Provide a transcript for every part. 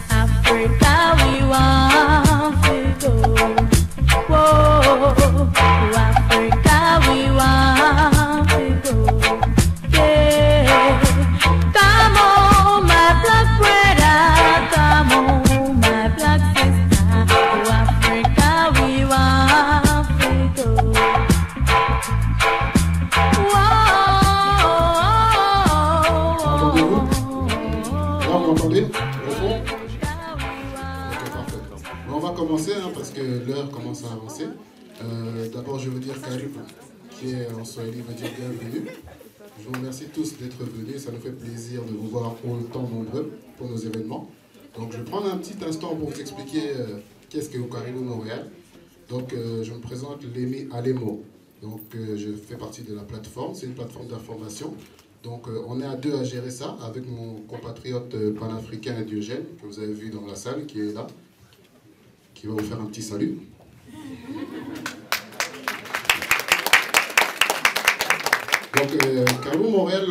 Africa, we want to go. Whoa, to Africa, we want to go. Yeah, come on, my black brother, come on, my black sister. To Africa, we want to go. Là, vous m'entendez? Au fond? Ok, parfait. On va commencer parce que l'heure commence à avancer. D'abord, je veux dire Karibu, qui est en Swahili, veut dire bienvenue. Je vous remercie tous d'être venus. Ça nous fait plaisir de vous voir autant nombreux pour nos événements. Donc, je vais prendre un petit instant pour vous expliquer qu'est-ce que Karibu Montréal. Donc, je me présente Lémi Alemo. Donc, je fais partie de la plateforme. C'est une plateforme d'information. Donc, on est à deux à gérer ça avec mon compatriote panafricain Diogène, que vous avez vu dans la salle, qui est là, qui va vous faire un petit salut. Donc, Karibu Montréal,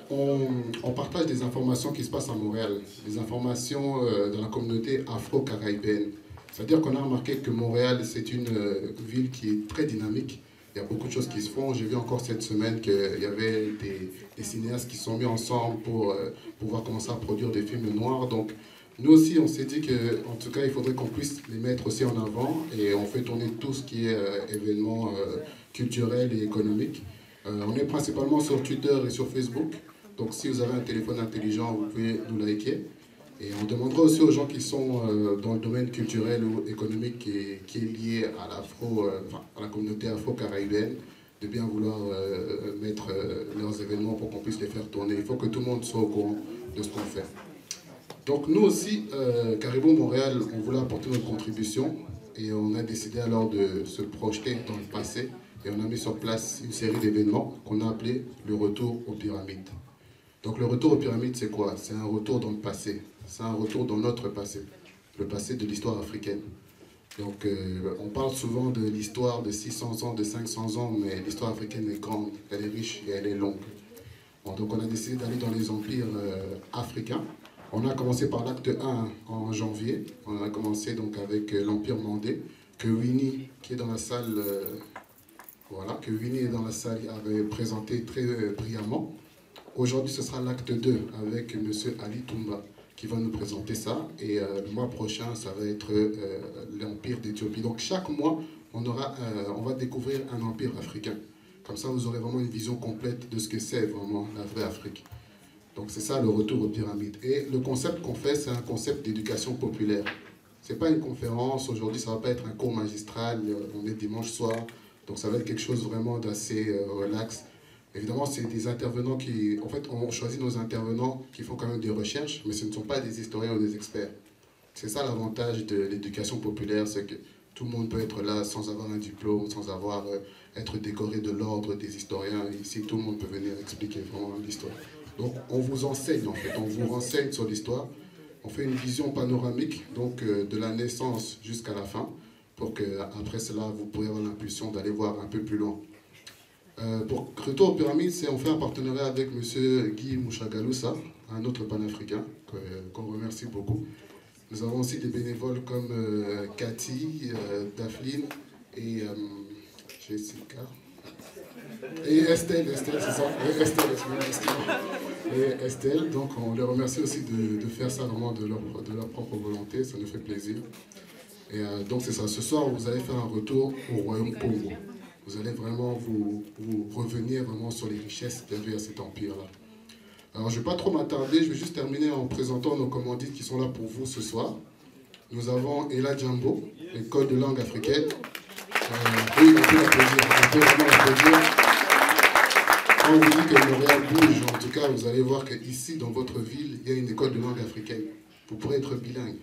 on partage des informations qui se passent à Montréal, des informations dans la communauté afro-caribéenne. C'est-à-dire qu'on a remarqué que Montréal, c'est une ville qui est très dynamique. Il y a beaucoup de choses qui se font. J'ai vu encore cette semaine qu'il y avait des cinéastes qui se sont mis ensemble pour pouvoir commencer à produire des films noirs. Donc, nous aussi, on s'est dit qu'en tout cas, il faudrait qu'on puisse les mettre aussi en avant. Et on fait tourner tout ce qui est événements culturels et économiques. On est principalement sur Twitter et sur Facebook. Donc, si vous avez un téléphone intelligent, vous pouvez nous liker. Et on demandera aussi aux gens qui sont dans le domaine culturel ou économique qui est lié à la communauté afro-caribéenne de bien vouloir mettre leurs événements pour qu'on puisse les faire tourner. Il faut que tout le monde soit au courant de ce qu'on fait. Donc nous aussi, Karibu Montréal, on voulait apporter notre contribution et on a décidé alors de se projeter dans le passé et on a mis sur place une série d'événements qu'on a appelé le retour aux pyramides. Donc le retour aux pyramides, c'est quoi? C'est un retour dans le passé. C'est un retour dans notre passé, le passé de l'histoire africaine. Donc on parle souvent de l'histoire de 600 ans, de 500 ans, mais l'histoire africaine est grande, elle est riche et elle est longue. Bon, donc on a décidé d'aller dans les empires africains. On a commencé par l'acte 1 en janvier. On a commencé donc avec l'empire mandé, que Winnie, qui est dans la salle, que Winnie est dans la salle, avait présenté très brillamment. Aujourd'hui, ce sera l'acte 2 avec M. Ali Toumba qui va nous présenter ça. Et le mois prochain, ça va être l'Empire d'Éthiopie. Donc chaque mois, on va découvrir un empire africain. Comme ça, vous aurez vraiment une vision complète de ce que c'est vraiment la vraie Afrique. Donc c'est ça le retour aux pyramides. Et le concept qu'on fait, c'est un concept d'éducation populaire. Ce n'est pas une conférence. Aujourd'hui, ça ne va pas être un cours magistral. On est dimanche soir. Donc ça va être quelque chose vraiment d'assez relax. Évidemment, c'est des intervenants qui... En fait, on choisit nos intervenants qui font quand même des recherches, mais ce ne sont pas des historiens ou des experts. C'est ça l'avantage de l'éducation populaire, c'est que tout le monde peut être là sans avoir un diplôme, sans être décoré de l'ordre des historiens. Ici, tout le monde peut venir expliquer vraiment l'histoire. Donc, on vous enseigne, en fait, on vous renseigne sur l'histoire. On fait une vision panoramique, donc de la naissance jusqu'à la fin, pour qu'après cela, vous pourrez avoir l'impulsion d'aller voir un peu plus loin. Pour Retour aux pyramides, on fait un partenariat avec M. Guy Mouchagaloussa, un autre panafricain qu'on remercie beaucoup. Nous avons aussi des bénévoles comme Cathy, Daphline et Jessica. Et Estelle, c'est ça. Et Estelle, donc on les remercie aussi de faire ça vraiment de leur propre volonté, ça nous fait plaisir. Et donc c'est ça, ce soir vous allez faire un retour au royaume Congo. Vous allez vraiment vous revenir vraiment sur les richesses qu'il y avait à cet empire-là. Alors je ne vais pas trop m'attarder, je vais juste terminer en présentant nos commandites qui sont là pour vous ce soir. Nous avons Ella Djambo, l'école de langue africaine. Oui, on peut l'applaudir, on peut vraiment l'applaudir. Quand on vous dit que Montréal bouge, en tout cas, vous allez voir qu'ici, dans votre ville, il y a une école de langue africaine. Vous pourrez être bilingue.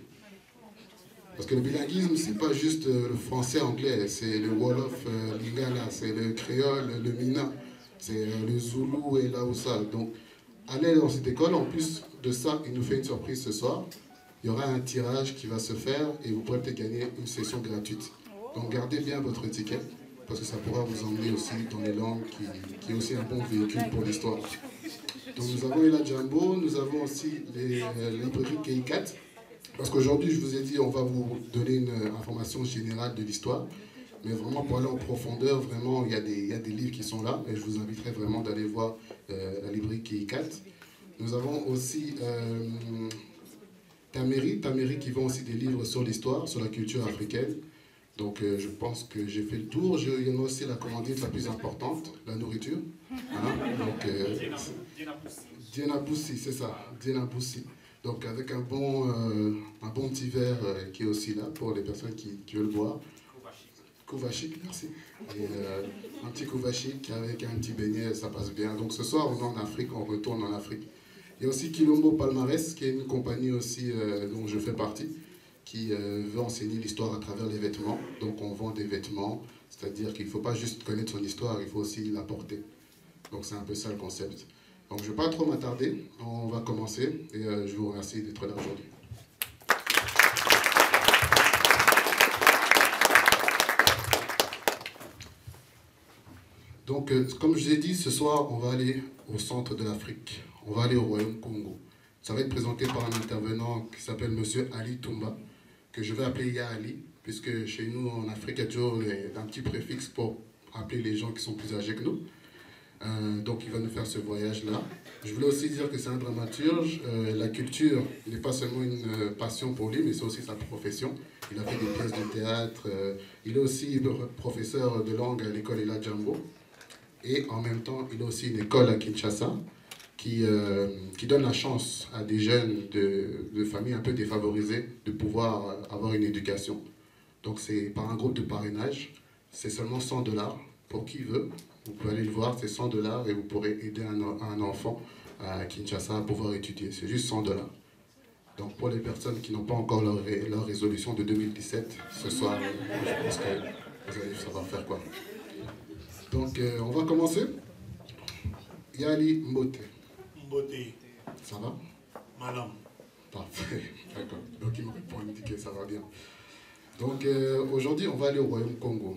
Parce que le bilinguisme, ce n'est pas juste le français-anglais, c'est le Wolof, Lingala, c'est le créole, le Mina, c'est le Zoulou et l'Aoussa. Donc, allez dans cette école, en plus de ça, il nous fait une surprise ce soir. Il y aura un tirage qui va se faire et vous pourrez peut-être gagner une session gratuite. Donc, gardez bien votre ticket, parce que ça pourra vous emmener aussi dans les langues, qui est aussi un bon véhicule pour l'histoire. Donc nous avons Ella Jumbo, nous avons aussi les librairies K4. Parce qu'aujourd'hui, je vous ai dit, on va vous donner une information générale de l'histoire. Mais vraiment, pour aller en profondeur, vraiment, il y a des livres qui sont là. Et je vous inviterai vraiment d'aller voir la librairie K4. Nous avons aussi Taméry qui vend aussi des livres sur l'histoire, sur la culture africaine. Donc je pense que j'ai fait le tour. Il y en a aussi la commandite la plus importante, la nourriture. Hein? Donc Diana Boussi, c'est ça, Diana Boussi. Donc avec un bon petit verre qui est aussi là pour les personnes qui veulent boire. Kouvachik, merci. Et un petit Kouvachik avec un petit beignet, ça passe bien. Donc ce soir, on est en Afrique, on retourne en Afrique. Il y a aussi Quilombo Palmarès, qui est une compagnie aussi dont je fais partie, qui veut enseigner l'histoire à travers les vêtements. Donc on vend des vêtements, c'est-à-dire qu'il ne faut pas juste connaître son histoire, il faut aussi la porter. Donc c'est un peu ça le concept. Donc je ne vais pas trop m'attarder, on va commencer et je vous remercie d'être là aujourd'hui. Donc comme je vous ai dit, ce soir on va aller au centre de l'Afrique, on va aller au Royaume Congo. Ça va être présenté par un intervenant qui s'appelle Monsieur Ali Toumba, que je vais appeler Ya Ali, puisque chez nous en Afrique il y a toujours un petit préfixe pour appeler les gens qui sont plus âgés que nous. Donc il va nous faire ce voyage-là. Je voulais aussi dire que c'est un dramaturge. La culture n'est pas seulement une passion pour lui, mais c'est aussi sa profession. Il a fait des pièces de théâtre. Il est aussi professeur de langue à l'école Ella Jumbo. Et en même temps, il a aussi une école à Kinshasa qui donne la chance à des jeunes de familles un peu défavorisées de pouvoir avoir une éducation. Donc c'est par un groupe de parrainage. C'est seulement $100 pour qui veut. Vous pouvez aller le voir, c'est $100 et vous pourrez aider un enfant à Kinshasa à pouvoir étudier. C'est juste $100. Donc pour les personnes qui n'ont pas encore leur résolution de 2017, ce soir, je pense que vous allez savoir faire quoi. Donc on va commencer. Yali Mbote. Mbote. Ça va? Madame. Parfait, d'accord. Donc il me répond, il me dit que ça va bien. Donc aujourd'hui, on va aller au Royaume Congo.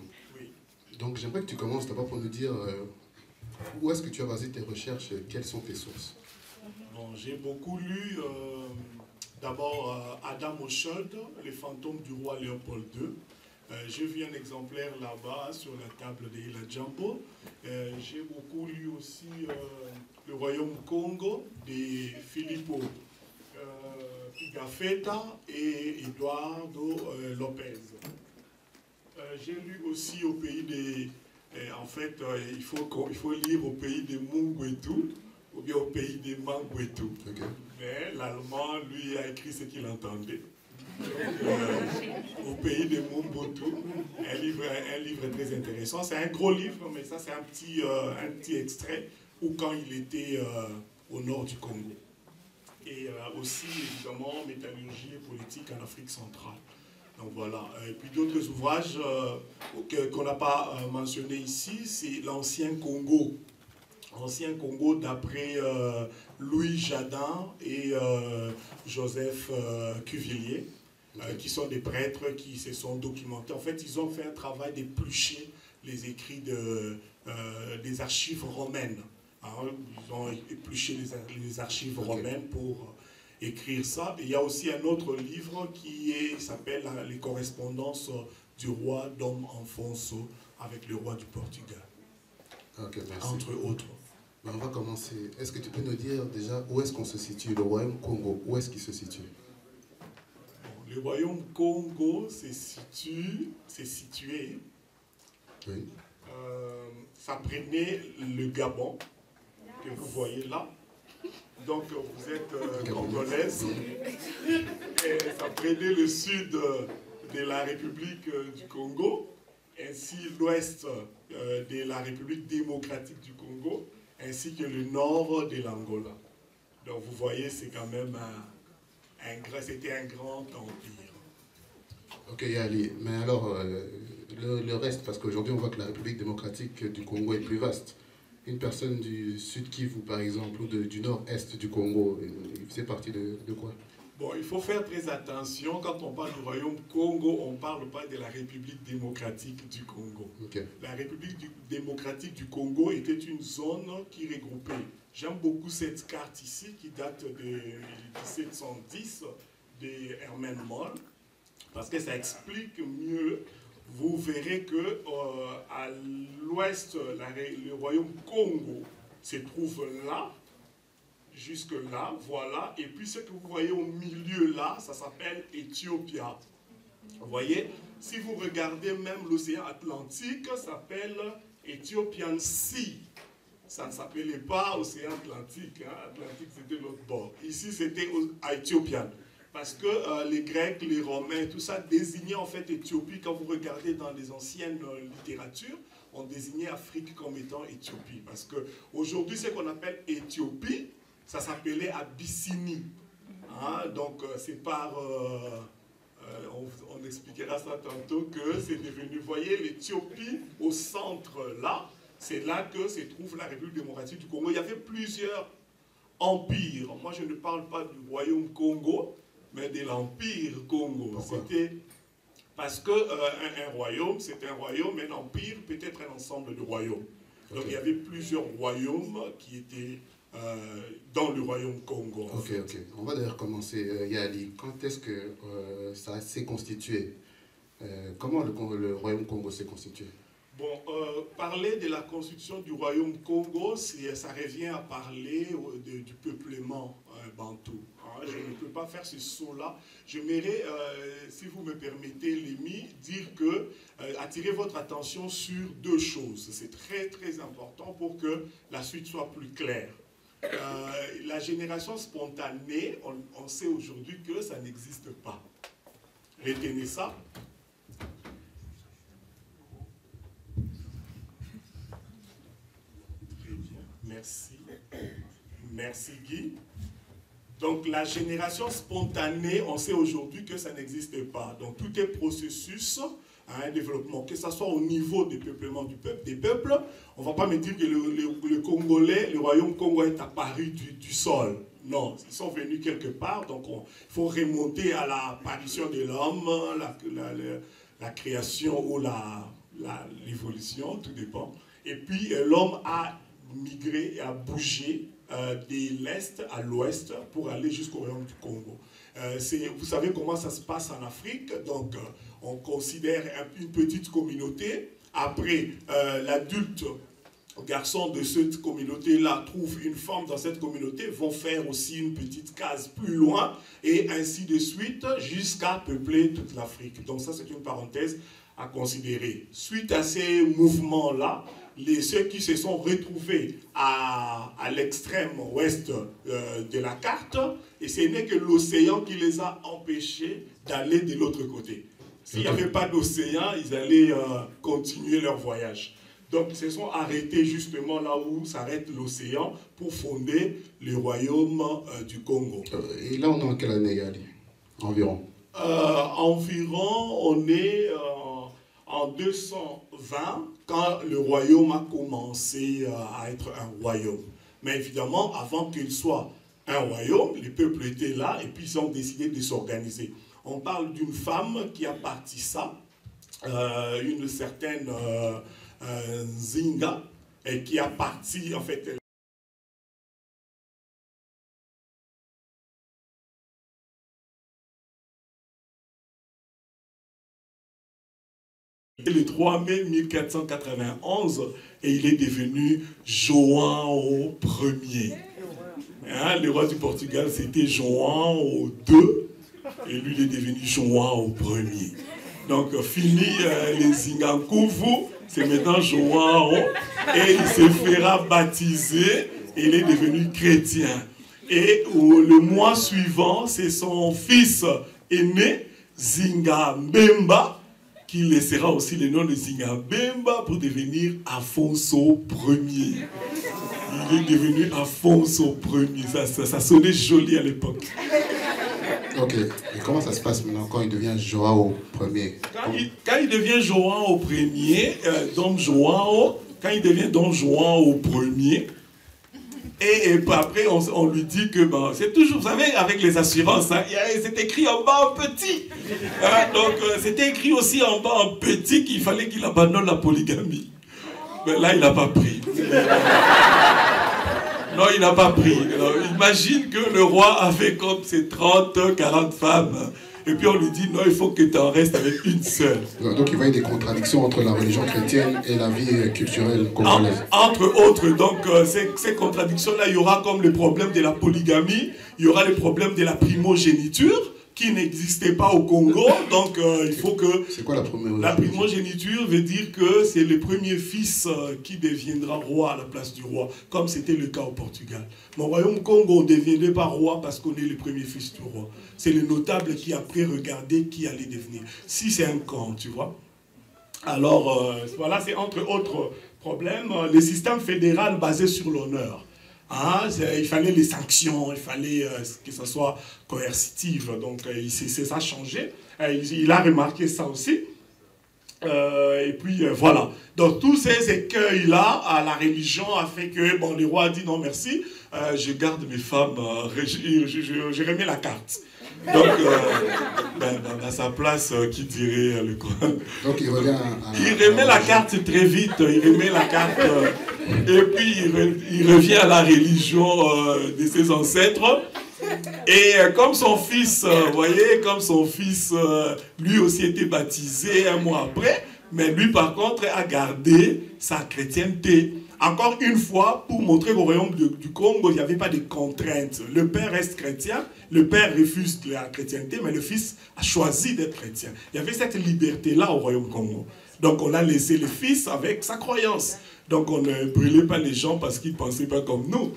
Donc j'aimerais que tu commences d'abord pour nous dire où est-ce que tu as basé tes recherches et quelles sont tes sources. Bon, j'ai beaucoup lu d'abord Adam Oshold, Les fantômes du roi Léopold II. J'ai vu un exemplaire là-bas sur la table de Ella Jumbo. J'ai beaucoup lu aussi Le Royaume Congo de Filippo Pigafetta et Eduardo Lopez. J'ai lu aussi au pays des... en fait, il faut lire au pays des Mungwetu ou bien au pays des Mangwetu. Okay. Mais l'allemand, lui, a écrit ce qu'il entendait. Au pays des Mumbutu, un livre très intéressant. C'est un gros livre, mais ça c'est un petit extrait où quand il était au nord du Congo. Et aussi, évidemment, métallurgie et politique en Afrique centrale. Donc voilà. Et puis d'autres ouvrages qu'on n'a pas mentionnés ici, c'est l'Ancien Congo. Ancien Congo d'après Louis Jadin et Joseph Cuvillier, qui sont des prêtres qui se sont documentés. En fait, ils ont fait un travail d'éplucher les écrits des archives romaines. Hein, ils ont épluché les archives romaines pour écrire ça. Et il y a aussi un autre livre qui s'appelle Les correspondances du roi Dom Afonso avec le roi du Portugal. Ok, merci. Entre autres. Ben, on va commencer. Est-ce que tu peux nous dire déjà où est-ce qu'on se situe, le royaume Congo, où est-ce qu'il se situe? Bon, le royaume Congo s'est situé. Oui. Ça prenait le Gabon, que vous voyez là. Donc vous êtes congolaise. Et ça prenait le sud de la République du Congo, ainsi l'ouest de la République démocratique du Congo, ainsi que le nord de l'Angola. Donc vous voyez, c'est quand même c'était un grand empire. Ok Yali, mais alors le reste, parce qu'aujourd'hui on voit que la République démocratique du Congo est plus vaste. Une personne du Sud Kivu par exemple, ou du nord-est du Congo, il faisait partie de quoi? Bon, il faut faire très attention. Quand on parle du royaume Congo, on ne parle pas de la République démocratique du Congo. Okay. La République démocratique du Congo était une zone qui regroupait. J'aime beaucoup cette carte ici qui date de 1710 de Herman Moll, parce que ça explique mieux. Vous verrez que à l'ouest, le royaume Congo se trouve là, jusque là, voilà. Et puis ce que vous voyez au milieu là, ça s'appelle Éthiopia. Vous voyez, si vous regardez même l'océan Atlantique, ça s'appelle Ethiopian Sea. Ça ne s'appelait pas océan Atlantique. Hein. Atlantique, c'était l'autre bord. Ici, c'était Éthiopian. Parce que les Grecs, les Romains, tout ça désignaient en fait Éthiopie. Quand vous regardez dans les anciennes littératures, on désignait Afrique comme étant Éthiopie. Parce qu'aujourd'hui, ce qu'on appelle Éthiopie, ça s'appelait Abyssinie. Hein? Donc, c'est par... on expliquera ça tantôt, que c'est devenu... Vous voyez, l'Éthiopie, au centre là, c'est là que se trouve la République démocratique du Congo. Il y avait plusieurs empires. Moi, je ne parle pas du royaume Congo, mais de l'empire Congo. C'était parce que un royaume, c'est un royaume, un empire peut être un ensemble de royaumes. Okay. Donc il y avait plusieurs royaumes qui étaient dans le royaume Congo. Ok. On va d'ailleurs commencer, Yali. Quand est-ce que ça s'est constitué? Comment le royaume Congo s'est constitué? Bon, parler de la constitution du royaume Congo, ça revient à parler du peuplement bantou. Hein, je ne peux pas faire ce saut-là. J'aimerais, si vous me permettez, Lémi, dire que, attirer votre attention sur deux choses. C'est très, très important pour que la suite soit plus claire. La génération spontanée, on sait aujourd'hui que ça n'existe pas. Retenez ça. Merci. Merci Guy. Donc la génération spontanée, on sait aujourd'hui que ça n'existe pas. Donc tout est processus à un développement, que ce soit au niveau du peuplement des peuples. On ne va pas me dire que le Congolais, le royaume Congo est apparu du sol. Non, ils sont venus quelque part. Donc il faut remonter à l'apparition de l'homme, la création ou l'évolution, tout dépend. Et puis l'homme a migré et a bougé de l'Est à l'Ouest pour aller jusqu'au royaume du Congo. Vous savez comment ça se passe en Afrique, donc on considère une petite communauté. Après, l'adulte garçon de cette communauté-là trouve une femme dans cette communauté, vont faire aussi une petite case plus loin, et ainsi de suite, jusqu'à peupler toute l'Afrique. Donc ça, c'est une parenthèse à considérer. Suite à ces mouvements-là, ceux qui se sont retrouvés à l'extrême ouest de la carte, et ce n'est que l'océan qui les a empêchés d'aller de l'autre côté. S'il n'y avait pas d'océan, ils allaient continuer leur voyage. Donc ils se sont arrêtés justement là où s'arrête l'océan pour fonder le royaume du Congo. Et là, on est en quelle année, Yali? Environ environ, on est en 220, quand le royaume a commencé à être un royaume. Mais évidemment, avant qu'il soit un royaume, les peuples étaient là et puis ils ont décidé de s'organiser. On parle d'une femme qui a parti ça, une certaine Nzinga, et qui a parti en fait... Le 3 mai 1491, et il est devenu João Ier. Hein, le roi du Portugal, c'était João II, et lui, il est devenu João Ier. Donc, fini les Zingankuvu, c'est maintenant João, et il se fera baptiser, et il est devenu chrétien. Et le mois suivant, c'est son fils aîné, Zingabemba, qui laissera aussi le nom de Zingabemba pour devenir Afonso Ier. Il est devenu Afonso Ier. Ça sonnait joli à l'époque. Ok. Et comment ça se passe maintenant quand il devient João Ier? Quand il devient João Ier, Dom João, quand il devient Dom João Ier, Et après, on lui dit que, bon, c'est toujours, vous savez, avec les assurances, hein, c'est écrit en bas en petit. Hein, donc, c'était écrit aussi en bas en petit qu'il fallait qu'il abandonne la polygamie. Mais là, il n'a pas pris. Non, il n'a pas pris. Alors, imagine que le roi avait comme ses 30, 40 femmes. Et puis on lui dit, non, il faut que tu en restes avec une seule. Donc il va y avoir des contradictions entre la religion chrétienne et la vie culturelle congolaise. Entre autres, donc ces contradictions-là, il y aura comme le problème de la polygamie, il y aura le problème de la primogéniture, qui n'existait pas au Congo, donc il faut que... C'est quoi la primogéniture? La primogéniture veut dire que c'est le premier fils qui deviendra roi à la place du roi, comme c'était le cas au Portugal. Mais au royaume Congo, on ne deviendrait pas roi parce qu'on est le premier fils du roi. C'est le notable qui après regardait qui allait devenir. Si c'est un camp, tu vois. Alors, voilà, c'est entre autres problèmes, le système fédéral basé sur l'honneur. Hein, il fallait les sanctions, il fallait que ça soit coercitif, donc ça a changé. Il a remarqué ça aussi. Et puis voilà. Donc tous ces écueils-là à la religion a fait que bon, le roi a dit non merci, je garde mes femmes, je remets la carte. Donc, à sa place, qui dirait le quoi? Donc il revient il remet la carte très vite, il remet la carte, et puis il revient à la religion de ses ancêtres. Et comme son fils, vous voyez, comme son fils, lui aussi était baptisé un mois après, mais lui par contre a gardé sa chrétienté. Encore une fois, pour montrer qu'au royaume du Congo, il n'y avait pas de contraintes. Le père reste chrétien, le père refuse la chrétienté, mais le fils a choisi d'être chrétien. Il y avait cette liberté-là au royaume Congo. Donc on a laissé le fils avec sa croyance. Donc on ne brûlait pas les gens parce qu'ils ne pensaient pas comme nous.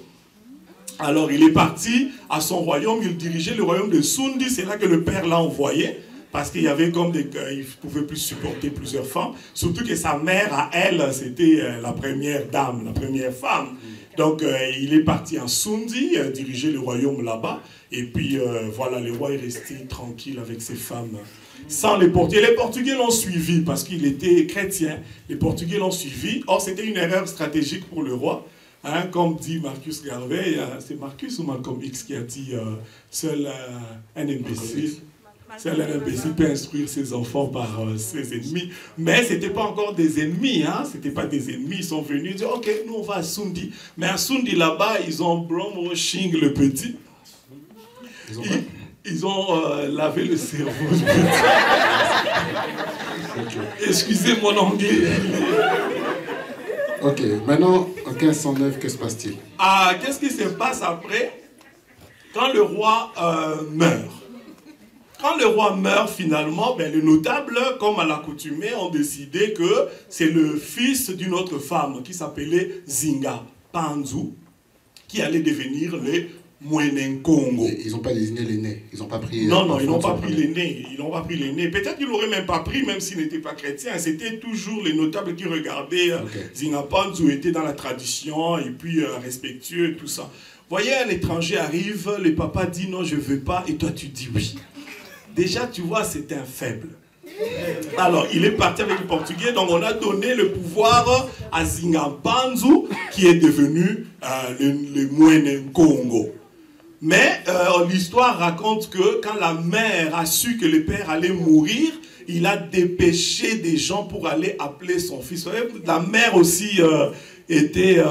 Alors il est parti à son royaume, il dirigeait le royaume de Sundi, c'est là que le père l'a envoyé. Parce qu'il y avait comme il ne pouvait plus supporter plusieurs femmes. Surtout que sa mère, à elle, c'était la première dame, la première femme. Donc, il est parti en Sundi, diriger le royaume là-bas. Et puis, voilà, le roi est resté tranquille avec ses femmes. Sans les Portugais. Les Portugais l'ont suivi parce qu'il était chrétien. Les Portugais l'ont suivi. Or, c'était une erreur stratégique pour le roi. Hein, comme dit Marcus Garvey, c'est Marcus ou Malcolm X qui a dit seul un imbécile. Seul un imbécile peut instruire ses enfants par ses ennemis. Mais ce n'était pas encore des ennemis. Hein? Ce n'était pas des ennemis. Ils sont venus dire, ok, nous on va à Sundi. Mais à Sundi, là-bas, ils ont brainwashing le petit. Ils ont lavé le cerveau du petit. Excusez mon anglais. Ok, maintenant, en 1509, que se passe-t-il? Ah, qu'est-ce qui se passe après? Quand le roi meurt. Quand le roi meurt finalement, ben, les notables, comme à l'accoutumée, ont décidé que c'est le fils d'une autre femme qui s'appelait Zinga Panzu, qui allait devenir le Mwenenkongo. Ils n'ont pas désigné l'aîné, ils n'ont pas pris... Non, ils n'ont pas pris l'aîné, ils n'ont pas pris l'aîné. Peut-être qu'ils n'auraient même pas pris, même s'il n'était pas chrétien. C'était toujours les notables qui regardaient. Zinga Panzu était dans la tradition, et puis respectueux, et tout ça. Vous voyez, un étranger arrive, le papa dit non, je ne veux pas, et toi tu dis oui. Déjà, tu vois, c'est un faible. Alors, il est parti avec le Portugais, donc on a donné le pouvoir à Zingampanzu, qui est devenu le Mwenenkongo. Mais l'histoire raconte que quand la mère a su que le père allait mourir, il a dépêché des gens pour aller appeler son fils. La mère aussi était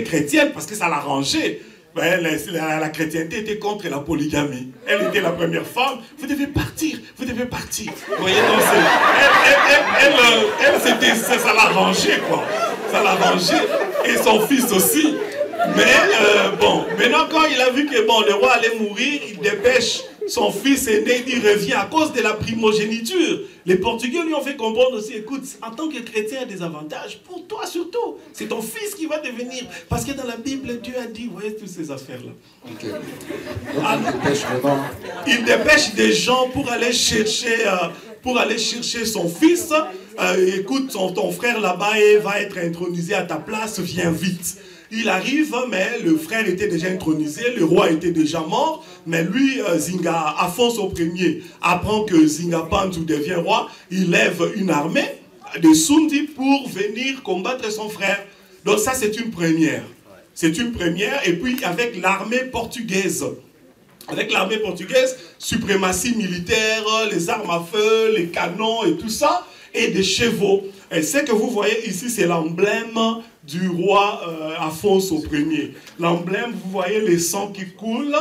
chrétienne parce que ça l'arrangeait. La chrétienté était contre la polygamie. Elle était la première femme. Vous devez partir, vous devez partir. Vous voyez, donc ça l'arrangeait, quoi. Ça l'arrangeait. Et son fils aussi. Mais bon, maintenant quand il a vu que bon, le roi allait mourir, il dépêche son fils aîné, il revient à cause de la primogéniture. Les Portugais lui ont fait comprendre aussi, écoute, en tant que chrétien, il y a des avantages, pour toi surtout. C'est ton fils qui va devenir. Parce que dans la Bible, Dieu a dit, vous voyez, toutes ces affaires-là. Okay. Donc, il dépêche des gens pour aller chercher son fils. Écoute, ton frère là-bas va être intronisé à ta place, viens vite. Il arrive, mais le frère était déjà intronisé, le roi était déjà mort, mais lui, Zinga Afonso Ier, apprend que Zinga Panzu devient roi, il lève une armée de Sundi pour venir combattre son frère. Donc ça, c'est une première. C'est une première. Et puis avec l'armée portugaise. Avec l'armée portugaise, suprématie militaire, les armes à feu, les canons et tout ça, et des chevaux. Et ce que vous voyez ici, c'est l'emblème du roi Afonso Ier. L'emblème, vous voyez les sangs qui coulent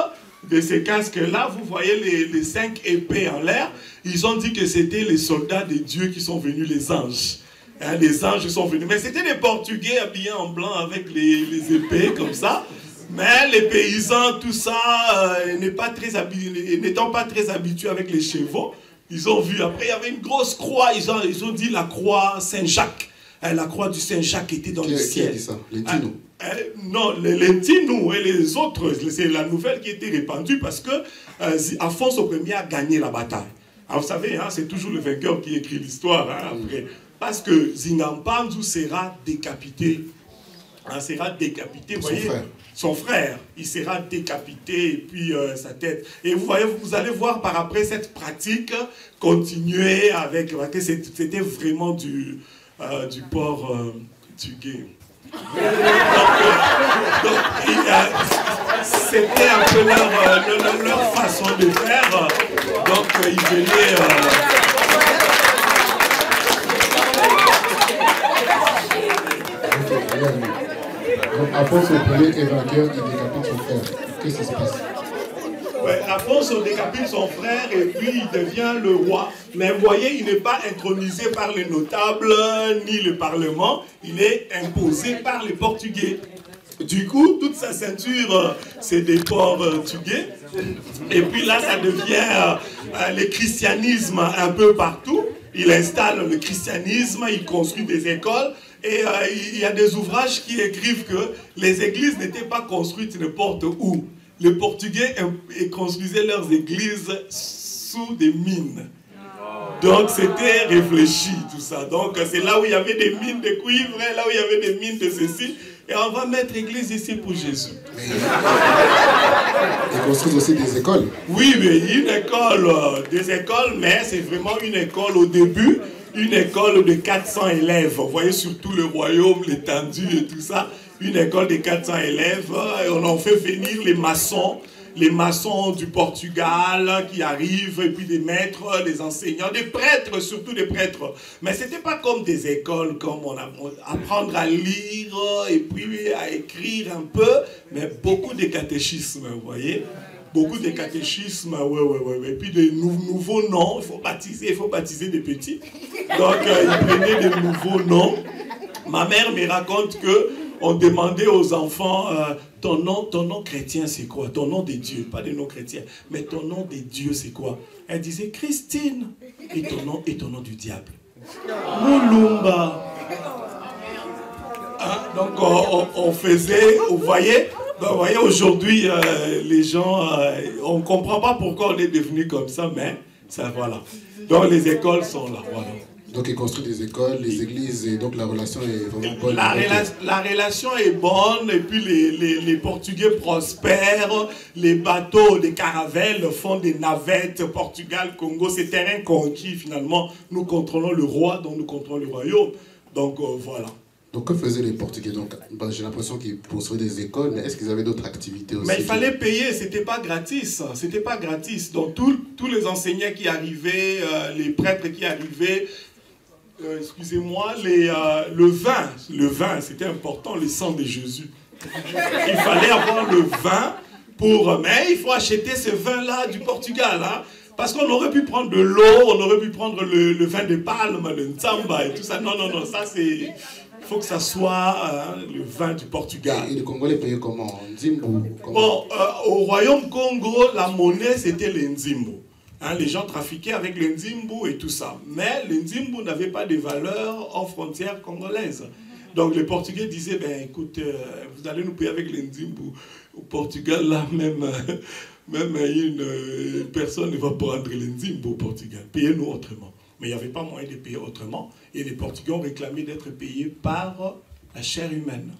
de ces casques-là, vous voyez les 5 épées en l'air. Ils ont dit que c'était les soldats de Dieu qui sont venus, les anges. Hein, les anges sont venus. Mais c'était les Portugais habillés en blanc avec les épées comme ça. Mais les paysans, tout ça, n'étant pas très habitués avec les chevaux, ils ont vu. Après, il y avait une grosse croix. Ils ont dit la croix Saint-Jacques. La croix du Saint-Jacques était dans le ciel. Qui a dit ça? Les Tinos? Non, les Tinos et les autres, c'est la nouvelle qui était répandue parce que Afonso Ier a gagné la bataille. Alors, vous savez, hein, c'est toujours le vainqueur qui écrit l'histoire. Hein, après. Parce que Zingampanzu sera décapité. Hein, sera décapité, vous voyez, son frère, il sera décapité et puis sa tête. Et vous voyez, vous allez voir par après cette pratique continuer avec, c'était vraiment du portugais. C'était un peu leur façon de faire. Donc ils venaient... Donc, Afonso Ier est vainqueur, il décapite son frère. Qu'est-ce qui se passe? Ouais, Afonso décapite son frère et puis il devient le roi. Mais vous voyez, il n'est pas intronisé par les notables ni le parlement. Il est imposé par les Portugais. Du coup, toute sa ceinture, c'est des portugais. Et puis là, ça devient le christianisme un peu partout. Il installe le christianisme, il construit des écoles. Et il y a des ouvrages qui écrivent que les églises n'étaient pas construites n'importe où. Les Portugais construisaient leurs églises sous des mines. Donc c'était réfléchi tout ça. Donc c'est là où il y avait des mines de cuivre, là où il y avait des mines de ceci. Et on va mettre église ici pour Jésus. Ils construisent aussi des écoles. Oui, mais une école, des écoles, mais c'est vraiment une école au début. Une école de 400 élèves. Vous voyez, sur tout le royaume, l'étendue et tout ça. Une école de 400 élèves. Et on en fait venir les maçons du Portugal qui arrivent, et puis des maîtres, des enseignants, des prêtres, surtout des prêtres. Mais ce n'était pas comme des écoles, comme apprendre à lire et puis à écrire un peu, mais beaucoup de catéchisme, vous voyez. Beaucoup de catéchisme, ouais. Et puis des nouveaux noms, il faut baptiser des petits. Donc, ils prenaient des nouveaux noms. Ma mère me raconte que on demandait aux enfants, ton nom chrétien c'est quoi? Ton nom de Dieu, pas de nom chrétien, mais ton nom de Dieu c'est quoi? Elle disait Christine. Et ton nom du diable? Moulumba. Hein? Donc, on faisait, vous voyez? Ben, vous voyez, aujourd'hui, les gens, on ne comprend pas pourquoi on est devenu comme ça, mais ça, voilà. Donc, les écoles sont là, voilà. Donc, ils construisent des écoles, les églises, et donc la relation est vraiment bonne. La relation est bonne, et puis les Portugais prospèrent, les bateaux, des caravelles font des navettes, Portugal, Congo, c'est terrain conquis, finalement. Nous contrôlons le roi, donc nous contrôlons le royaume. Donc, voilà. Donc, que faisaient les Portugais? Donc, j'ai l'impression qu'ils construisaient des écoles, mais est-ce qu'ils avaient d'autres activités aussi? Mais il fallait payer, c'était pas gratis. C'était pas gratis. Donc, tous les enseignants qui arrivaient, les prêtres qui arrivaient, excusez-moi, le vin, c'était important, le sang de Jésus. Il fallait avoir le vin mais il faut acheter ce vin-là du Portugal, hein. Parce qu'on aurait pu prendre de l'eau, on aurait pu prendre le vin de palme, le nzamba et tout ça. Non, ça c'est... Il faut que ça soit le vin du Portugal. Et les Congolais payaient comment? Nzimbu? Bon, au royaume Congo, la monnaie c'était le nzimbu. Hein, les gens trafiquaient avec le nzimbu et tout ça. Mais le nzimbu n'avait pas de valeur aux frontières congolaises. Donc les Portugais disaient, ben écoute, vous allez nous payer avec le nzimbu. Au Portugal, là, même une personne ne va prendre le nzimbu au Portugal. Payez-nous autrement. Mais il n'y avait pas moyen de payer autrement. Et les Portugais ont réclamé d'être payés par la chair humaine.